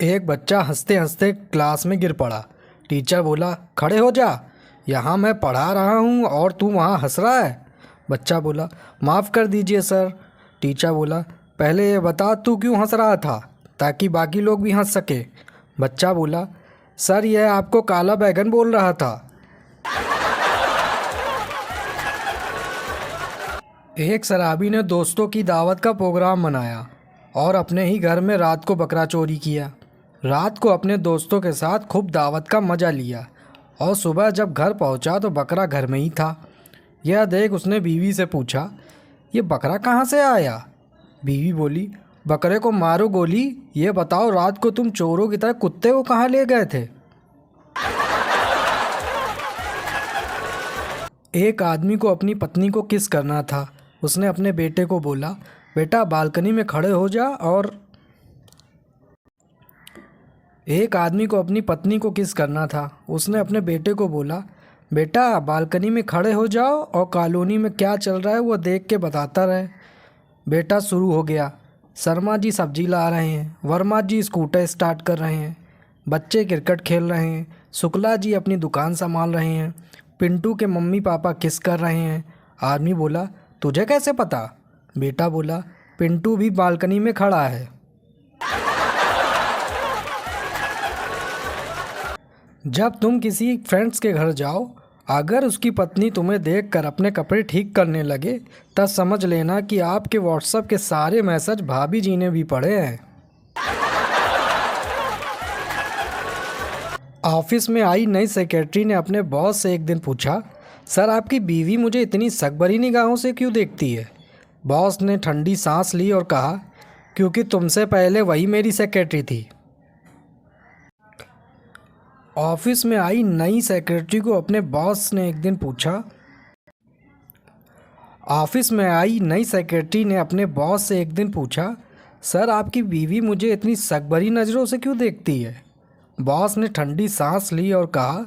एक बच्चा हंसते हंसते क्लास में गिर पड़ा। टीचर बोला, खड़े हो जा, यहाँ मैं पढ़ा रहा हूँ और तू वहाँ हंस रहा है। बच्चा बोला, माफ़ कर दीजिए सर। टीचर बोला, पहले ये बता तू क्यों हंस रहा था, ताकि बाकी लोग भी हंस सके। बच्चा बोला, सर यह आपको काला बैगन बोल रहा था। एक शराबी ने दोस्तों की दावत का प्रोग्राम बनाया और अपने ही घर में रात को बकरा चोरी किया। रात को अपने दोस्तों के साथ खूब दावत का मज़ा लिया और सुबह जब घर पहुंचा तो बकरा घर में ही था। यह देख उसने बीवी से पूछा, ये बकरा कहाँ से आया? बीवी बोली, बकरे को मारो गोली, ये बताओ रात को तुम चोरों की तरह कुत्ते को कहाँ ले गए थे? एक आदमी को अपनी पत्नी को किस करना था। उसने अपने बेटे को बोला, बेटा बालकनी में खड़े हो जा और एक आदमी को अपनी पत्नी को किस करना था। उसने अपने बेटे को बोला, बेटा बालकनी में खड़े हो जाओ और कॉलोनी में क्या चल रहा है वो देख के बताता रहे। बेटा शुरू हो गया, शर्मा जी सब्जी ला रहे हैं, वर्मा जी स्कूटर स्टार्ट कर रहे हैं, बच्चे क्रिकेट खेल रहे हैं, शुक्ला जी अपनी दुकान संभाल रहे हैं, पिंटू के मम्मी पापा किस कर रहे हैं। आदमी बोला, तुझे कैसे पता? बेटा बोला, पिंटू भी बालकनी में खड़ा है। जब तुम किसी फ्रेंड्स के घर जाओ, अगर उसकी पत्नी तुम्हें देखकर अपने कपड़े ठीक करने लगे, तब समझ लेना कि आपके व्हाट्सएप के सारे मैसेज भाभी जी ने भी पढ़े हैं। ऑफिस में आई नई सेक्रेटरी ने अपने बॉस से एक दिन पूछा, सर आपकी बीवी मुझे इतनी सकबरी निगाहों से क्यों देखती है? बॉस ने ठंडी सांस ली और कहा, क्योंकि तुमसे पहले वही मेरी सेक्रेटरी थी। ऑफिस में आई नई सेक्रेटरी को अपने बॉस ने एक दिन पूछा ऑफिस में आई नई सेक्रेटरी ने अपने बॉस से एक दिन पूछा, सर आपकी बीवी मुझे इतनी सकबरी नज़रों से क्यों देखती है? बॉस ने ठंडी सांस ली और कहा,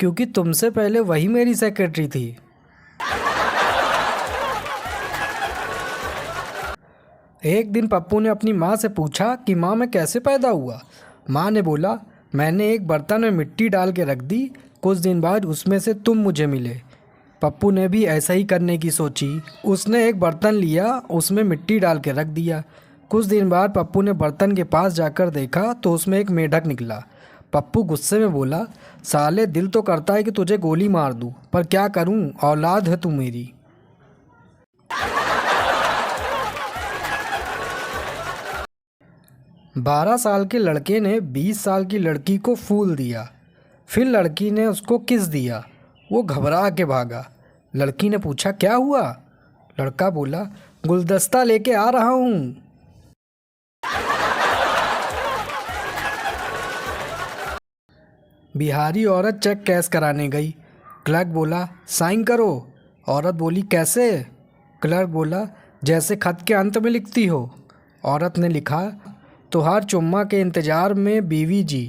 क्योंकि तुमसे पहले वही मेरी सेक्रेटरी थी। एक दिन पप्पू ने अपनी माँ से पूछा कि माँ मैं कैसे पैदा हुआ? माँ ने बोला, मैंने एक बर्तन में मिट्टी डाल के रख दी, कुछ दिन बाद उसमें से तुम मुझे मिले। पप्पू ने भी ऐसा ही करने की सोची। उसने एक बर्तन लिया, उसमें मिट्टी डाल के रख दिया। कुछ दिन बाद पप्पू ने बर्तन के पास जाकर देखा तो उसमें एक मेढक निकला। पप्पू गुस्से में बोला, साले दिल तो करता है कि तुझे गोली मार दूँ, पर क्या करूँ, औलाद है तू मेरी। 12 साल के लड़के ने 20 साल की लड़की को फूल दिया। फिर लड़की ने उसको किस दिया। वो घबरा के भागा। लड़की ने पूछा, क्या हुआ? लड़का बोला, गुलदस्ता लेके आ रहा हूँ। बिहारी औरत चेक कैश कराने गई। क्लर्क बोला, साइन करो। औरत बोली, कैसे? क्लर्क बोला, जैसे खत के अंत में लिखती हो। औरत ने लिखा, तुहार चुम्मा के इंतज़ार में बीवी जी।